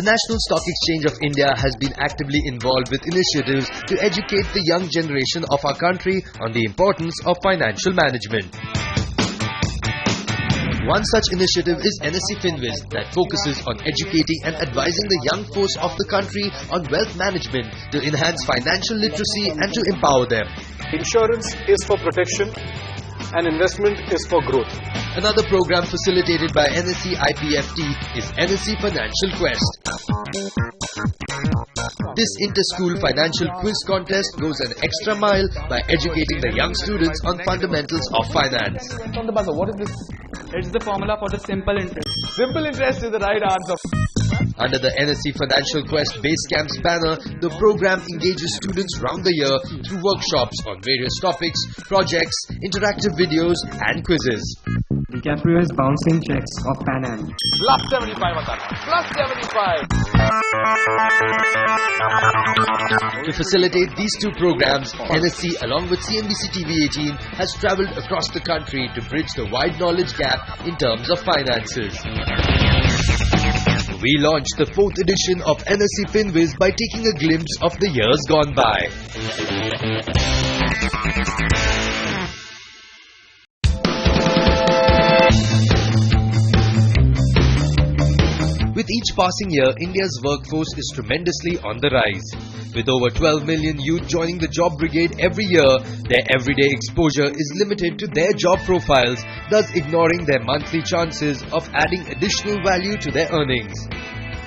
The National Stock Exchange of India has been actively involved with initiatives to educate the young generation of our country on the importance of financial management. One such initiative is NSE Finwiz that focuses on educating and advising the young force of the country on wealth management to enhance financial literacy and to empower them. Insurance is for protection and investment is for growth. Another program facilitated by NSE IPFT is NSE Financial Quest. This inter-school financial quiz contest goes an extra mile by educating the young students on fundamentals of finance. On the buzzer, what is this? It's the formula for the simple interest. Simple interest is the right answer. Under the NSE Financial Quest Base Camp's banner, the program engages students round the year through workshops on various topics, projects, interactive videos and quizzes. DiCaprio is bouncing checks of Pan Am. Plus 75 Plus 75. To facilitate these two programs, NSE along with CNBC TV 18 has travelled across the country to bridge the wide knowledge gap in terms of finances. We launched the 4th edition of NSE Finwiz by taking a glimpse of the years gone by. With each passing year, India's workforce is tremendously on the rise. With over 12 million youth joining the job brigade every year, their everyday exposure is limited to their job profiles, thus ignoring their monthly chances of adding additional value to their earnings.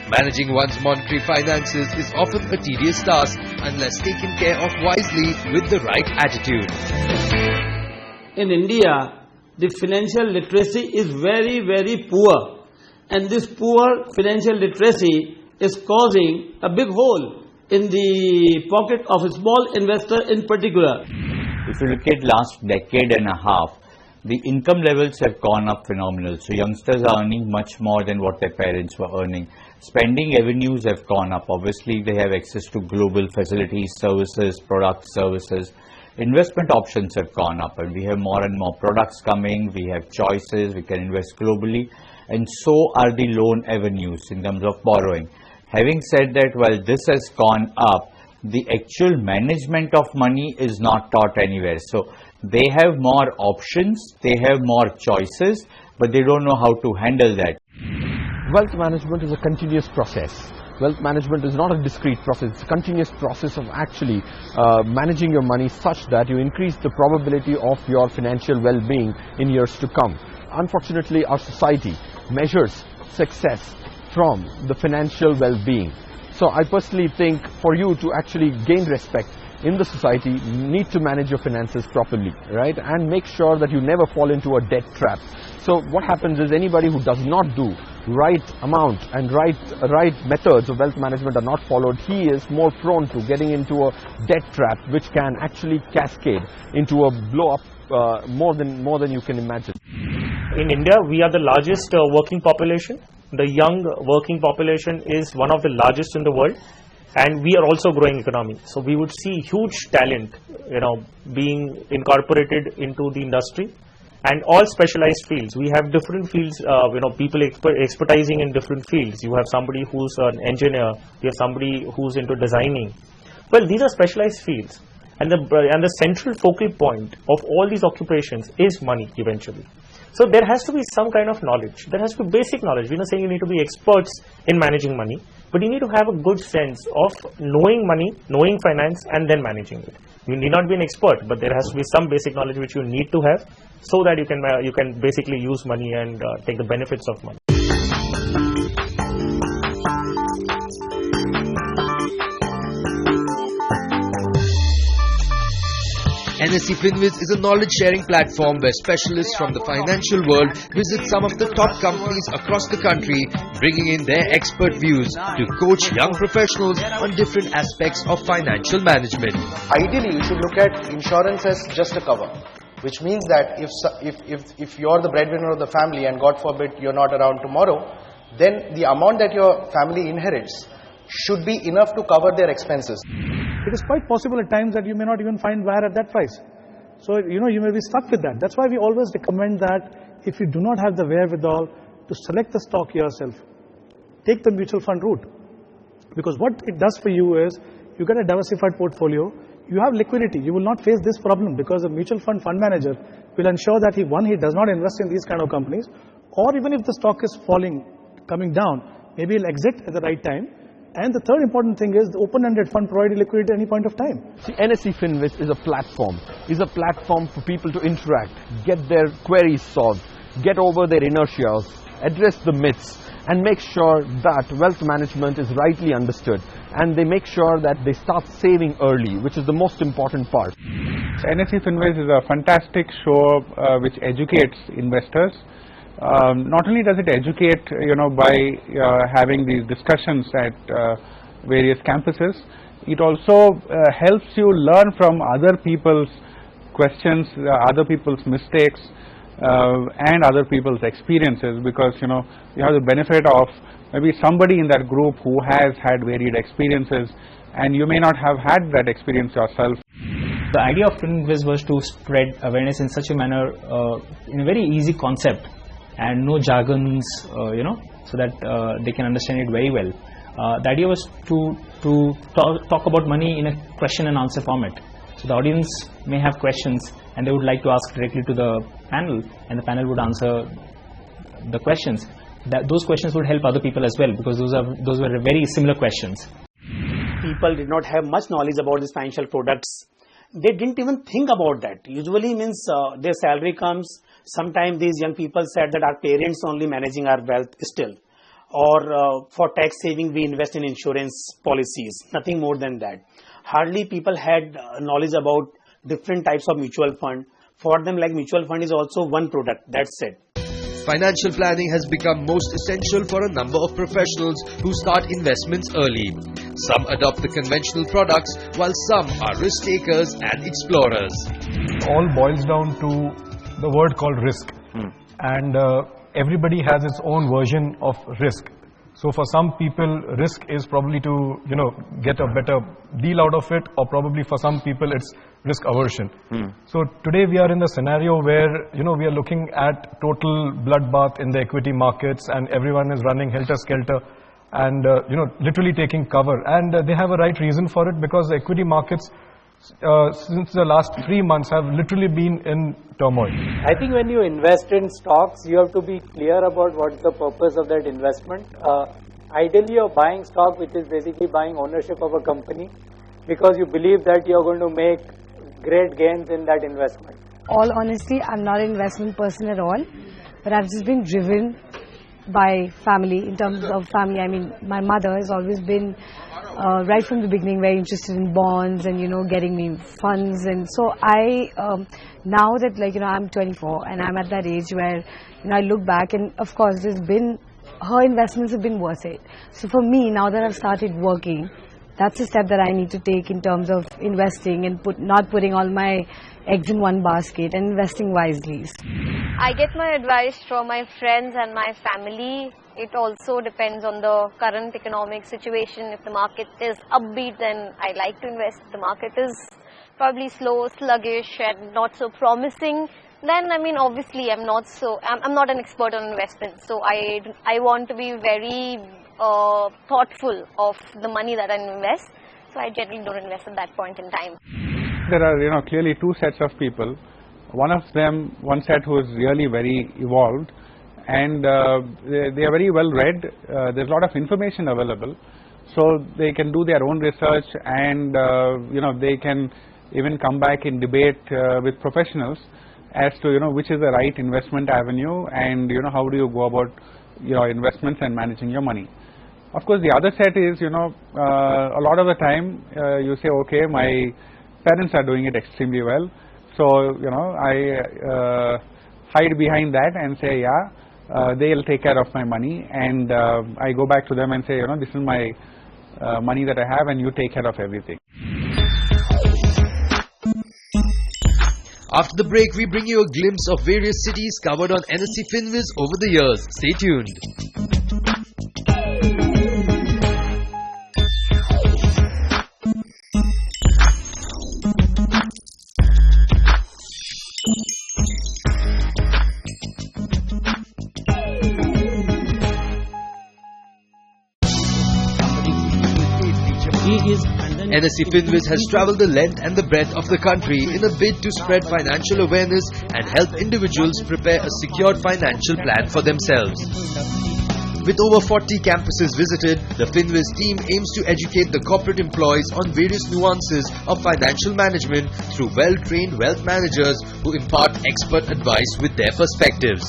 Managing one's monetary finances is often a tedious task unless taken care of wisely with the right attitude. In India, the financial literacy is very, very poor. And this poor financial literacy is causing a big hole in the pocket of a small investor in particular. If you look at last decade and a half, the income levels have gone up phenomenal. So youngsters are earning much more than what their parents were earning. Spending avenues have gone up. Obviously, they have access to global facilities, services, products, services. Investment options have gone up, and we have more and more products coming. We have choices. We can invest globally. And so are the loan avenues in terms of borrowing. Having said that, while this has gone up, the actual management of money is not taught anywhere. So they have more options, they have more choices, but they don't know how to handle that. Wealth management is a continuous process. Wealth management is not a discrete process, it's a continuous process of actually managing your money such that you increase the probability of your financial well-being in years to come. Unfortunately, our society measures success from the financial well-being. So I personally think for you to actually gain respect in the society, you need to manage your finances properly, right? And make sure that you never fall into a debt trap. So what happens is anybody who does not do right amount and right methods of wealth management are not followed, he is more prone to getting into a debt trap, which can actually cascade into a blow up more than you can imagine. In India, we are the largest working population. The young working population is one of the largest in the world, and we are also growing economy. So we would see huge talent, being incorporated into the industry, and all specialized fields. We have different fields, people expertising in different fields. You have somebody who's an engineer, you have somebody who's into designing. Well, these are specialized fields, and the central focal point of all these occupations is money eventually. So there has to be some kind of knowledge. There has to be basic knowledge. We're not saying you need to be experts in managing money, but you need to have a good sense of knowing money, knowing finance, and then managing it. You need not be an expert, but there has to be some basic knowledge which you need to have so that you can basically use money and take the benefits of money. NSE Finwiz is a knowledge-sharing platform where specialists from the financial world visit some of the top companies across the country, bringing in their expert views to coach young professionals on different aspects of financial management. Ideally, you should look at insurance as just a cover, which means that if you're the breadwinner of the family and God forbid you're not around tomorrow, then the amount that your family inherits should be enough to cover their expenses. It is quite possible at times that you may not even find wire at that price. So, you may be stuck with that. That's why we always recommend that if you do not have the wherewithal to select the stock yourself, take the mutual fund route. Because what it does for you is, you get a diversified portfolio, you have liquidity, you will not face this problem because a mutual fund manager will ensure that he does not invest in these kind of companies, or even if the stock is coming down, maybe he'll exit at the right time. And the third important thing is the open-ended fund providing liquidity at any point of time. See, NSE Finwiz is a platform for people to interact, get their queries solved, get over their inertias, address the myths, and make sure that wealth management is rightly understood. And they make sure that they start saving early, which is the most important part. NSE Finwiz is a fantastic show which educates investors. Not only does it educate, by having these discussions at various campuses, it also helps you learn from other people's questions, other people's mistakes, and other people's experiences, because you have the benefit of maybe somebody in that group who has had varied experiences, and you may not have had that experience yourself. The idea of Finwiz was to spread awareness in such a manner, in a very easy concept, and no jargons, so that they can understand it very well. The idea was to talk about money in a question and answer format. So the audience may have questions and they would like to ask directly to the panel, and the panel would answer the questions. Those questions would help other people as well, because those were very similar questions. People did not have much knowledge about these financial products. They didn't even think about that. Usually means their salary comes. Sometimes these young people said that our parents only managing our wealth still. Or for tax saving we invest in insurance policies. Nothing more than that. Hardly people had knowledge about different types of mutual fund. For them, like mutual fund is also one product. That's it. Financial planning has become most essential for a number of professionals who start investments early. Some adopt the conventional products, while some are risk takers and explorers. It all boils down to the word called risk. And everybody has its own version of risk. So for some people, risk is probably to, get a better deal out of it, or probably for some people it's risk aversion. So today we are in the scenario where, we are looking at total bloodbath in the equity markets, and everyone is running helter-skelter and, literally taking cover. And they have a right reason for it, because the equity markets since the last 3 months have literally been in turmoil. I think when you invest in stocks, you have to be clear about what's the purpose of that investment. Ideally, you're buying stock, which is basically buying ownership of a company, because you believe that you're going to make great gains in that investment. All honesty, I'm not an investment person at all, but I've just been driven by family. In terms of family, I mean, my mother has always been right from the beginning very interested in bonds and getting me funds. And so I now that I'm 24 and I'm at that age where I look back, and of course her investments have been worth it. So for me, now that I've started working, that's a step that I need to take in terms of investing and not putting all my eggs in one basket, and investing wisely. I get my advice from my friends and my family. It also depends on the current economic situation. If the market is upbeat, then I like to invest. If the market is probably slow, sluggish and not so promising, then obviously I'm not an expert on investment. So I want to be very thoughtful of the money that I invest. So I generally don't invest at that point in time. There are, clearly two sets of people. One set who is really very evolved, and they are very well read. There's a lot of information available, so they can do their own research, and they can even come back in debate with professionals as to which is the right investment avenue, and how do you go about investments and managing your money. Of course, the other set is a lot of the time you say, okay, my parents are doing it extremely well, so I hide behind that and say, yeah, they'll take care of my money, and I go back to them and say, this is my money that I have, and you take care of everything. After the break, we bring you a glimpse of various cities covered on NSE Finwiz over the years. Stay tuned. NSE Finwiz has travelled the length and the breadth of the country in a bid to spread financial awareness and help individuals prepare a secured financial plan for themselves. With over 40 campuses visited, the Finwiz team aims to educate the corporate employees on various nuances of financial management through well-trained wealth managers who impart expert advice with their perspectives.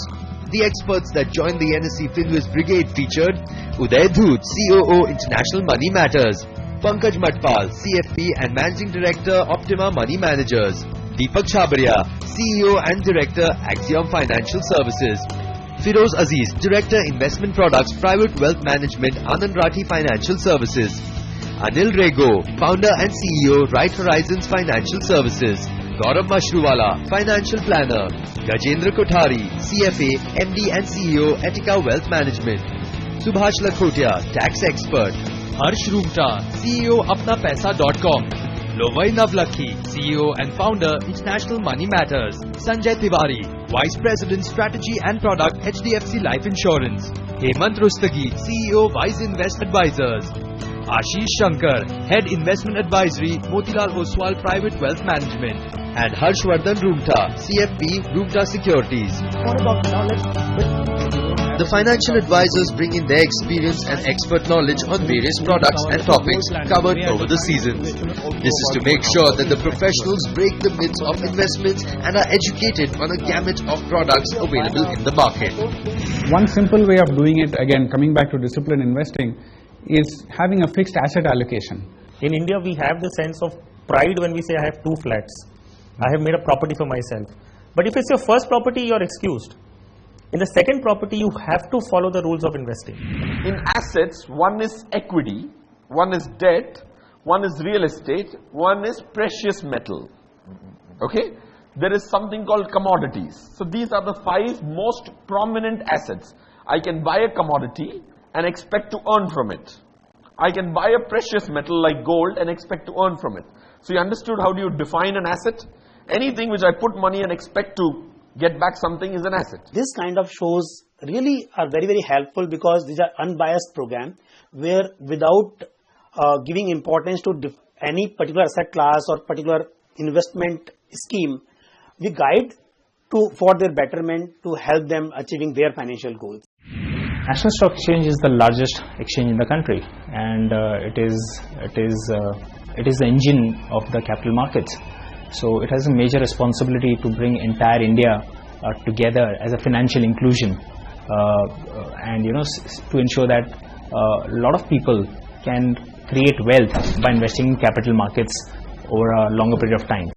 The experts that joined the NSE Finwiz brigade featured Uday Dhoot, COO International Money Matters, Pankaj Matpal, CFP and Managing Director Optima Money Managers, Deepak Chhabria, CEO and Director Axiom Financial Services, Firoz Aziz, Director Investment Products Private Wealth Management Anand Rathi Financial Services, Anil Rego, Founder and CEO Right Horizons Financial Services, Gaurav Mashruwala, Financial Planner, Gajendra Kothari, CFA, MD and CEO Etika Wealth Management, Subhash Lakhotia, Tax Expert, Harsh Roongta, CEO ApnaPaisa.com, Lovai Navlakhi, CEO and Founder International Money Matters, Sanjay Tiwari, Vice President Strategy and Product HDFC Life Insurance, Hemant Rustagi, CEO Wise Invest Advisors, Ashish Shankar, Head Investment Advisory Motilal Oswal Private Wealth Management, and Harshvardhan Roongta, CFP Roongta Securities. The financial advisors bring in their experience and expert knowledge on various products and topics covered over the seasons. This is to make sure that the professionals break the myths of investments and are educated on a gamut of products available in the market. One simple way of doing it, again coming back to disciplined investing, is having a fixed asset allocation. In India, we have the sense of pride when we say I have 2 flats. I have made a property for myself. But if it's your first property, you're excused. In the second property, you have to follow the rules of investing. In assets, one is equity, one is debt, one is real estate, one is precious metal. Okay? There is something called commodities. So these are the 5 most prominent assets. I can buy a commodity and expect to earn from it. I can buy a precious metal like gold and expect to earn from it. So you understood how do you define an asset? Anything which I put money and expect to get back something is an asset. This kind of shows really are very, very helpful because these are unbiased program where without giving importance to any particular asset class or particular investment scheme, we guide for their betterment to help them achieving their financial goals. National Stock Exchange is the largest exchange in the country, and it is the engine of the capital markets. So it has a major responsibility to bring entire India together as a financial inclusion, and to ensure that a lot of people can create wealth by investing in capital markets over a longer period of time.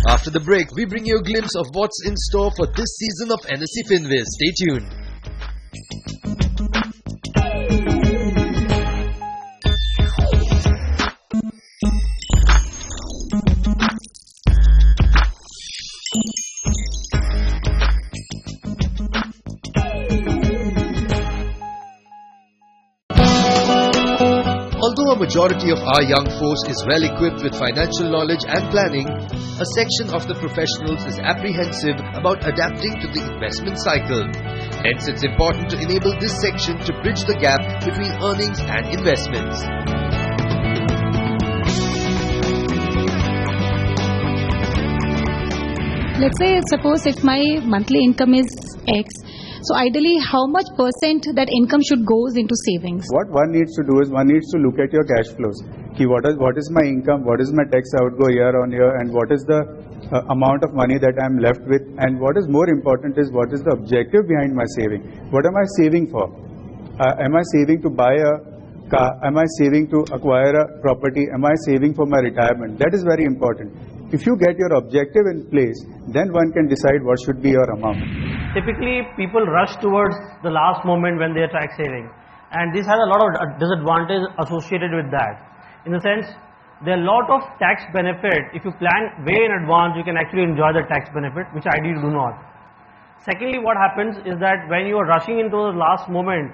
After the break, we bring you a glimpse of what's in store for this season of NSE Finwiz. Stay tuned. Although a majority of our young force is well equipped with financial knowledge and planning, a section of the professionals is apprehensive about adapting to the investment cycle. Hence, it's important to enable this section to bridge the gap between earnings and investments. Let's say, suppose if my monthly income is X, so ideally how much % that income should goes into savings? What one needs to do is one needs to look at your cash flows. What is my income, what is my tax outgo year on year, and what is the amount of money that I am left with, and what is more important is what is the objective behind my saving. What am I saving for? Am I saving to buy a car? Am I saving to acquire a property? Am I saving for my retirement? That is very important. If you get your objective in place, then one can decide what should be your amount. Typically, people rush towards the last moment when they are tax saving, and this has a lot of disadvantage associated with that. In the sense, there are a lot of tax benefit. If you plan way in advance, you can actually enjoy the tax benefit, which ideally do not. Secondly, what happens is that when you are rushing into the last moment,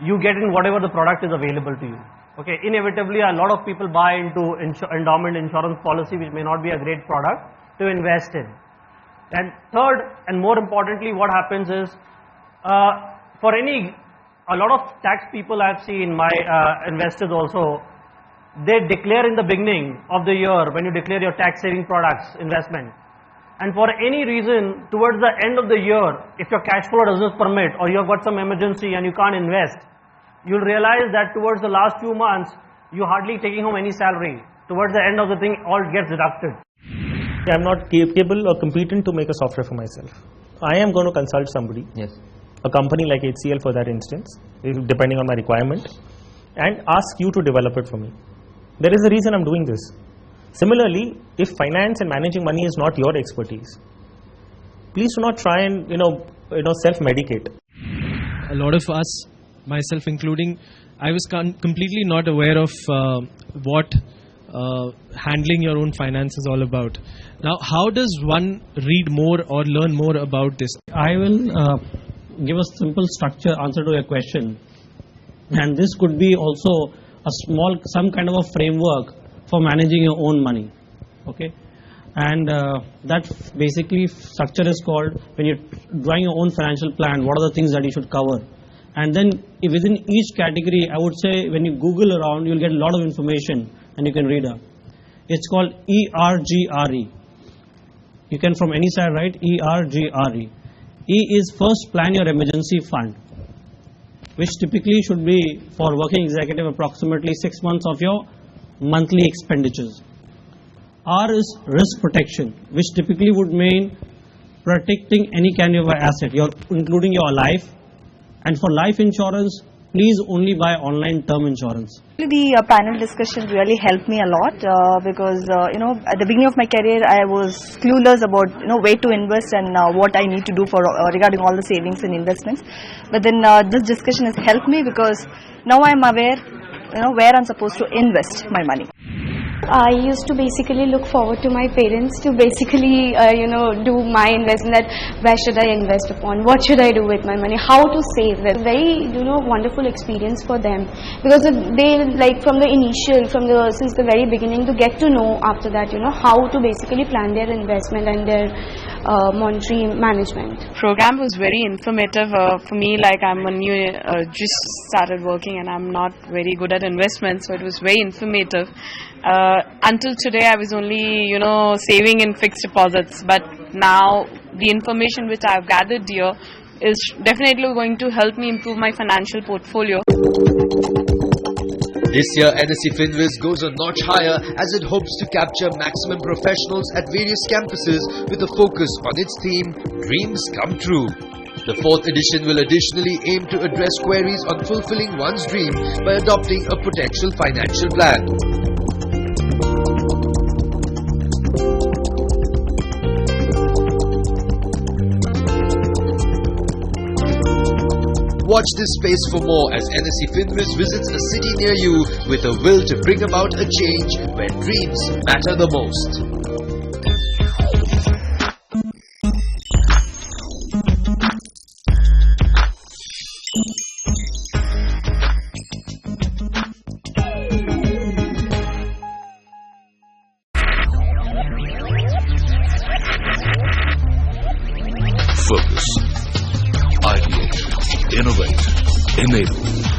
you get in whatever the product is available to you. Okay, inevitably a lot of people buy into endowment insurance policy, which may not be a great product to invest in. And third, and more importantly, what happens is, for any a lot of tax people I've seen, my investors also, they declare in the beginning of the year when you declare your tax saving products investment. And for any reason, towards the end of the year, if your cash flow does not permit or you've got some emergency and you can't invest, you'll realize that towards the last few months, you're hardly taking home any salary. Towards the end of the thing, all gets deducted. I'm not capable or competent to make a software for myself. I am going to consult somebody, a company like HCL for that instance, depending on my requirement, and ask you to develop it for me. There is a reason I'm doing this. Similarly, if finance and managing money is not your expertise, please do not try and self-medicate. A lot of us, myself including, I was completely not aware of what handling your own finance is all about. Now, how does one read more or learn more about this? I will give a simple structure answer to your question, and this could be also some kind of a framework for managing your own money. Okay, and that basically structure is called, when you're drawing your own financial plan, what are the things that you should cover, and then within each category, I would say when you Google around, you'll get a lot of information and you can read up. It's called ERGRE. You can from any side write ERGRE. E is first plan your emergency fund, which typically should be for working executive approximately 6 months of your monthly expenditures. R is risk protection, which typically would mean protecting any kind of asset, including your life. And for life insurance, please only buy online term insurance. The panel discussion really helped me a lot because at the beginning of my career I was clueless about where to invest and what I need to do for regarding all the savings and investments. But then this discussion has helped me because now I am aware where I'm supposed to invest my money. I used to basically look forward to my parents to basically, do my investment, that where should I invest upon, what should I do with my money, how to save it. Very, wonderful experience for them, because they since the very beginning to get to know after that, how to basically plan their investment and their monetary management. Program was very informative for me. Like I'm a new, just started working and I'm not very good at investments, so it was very informative. Until today I was only saving in fixed deposits, but now the information which I have gathered here is definitely going to help me improve my financial portfolio. This year NSE Finwiz goes a notch higher as it hopes to capture maximum professionals at various campuses with a focus on its theme, Dreams Come True. The 4th edition will additionally aim to address queries on fulfilling one's dream by adopting a potential financial plan. Watch this space for more as NSE Finwiz visits a city near you with a will to bring about a change where dreams matter the most. Focus, ideate, innovate, enable.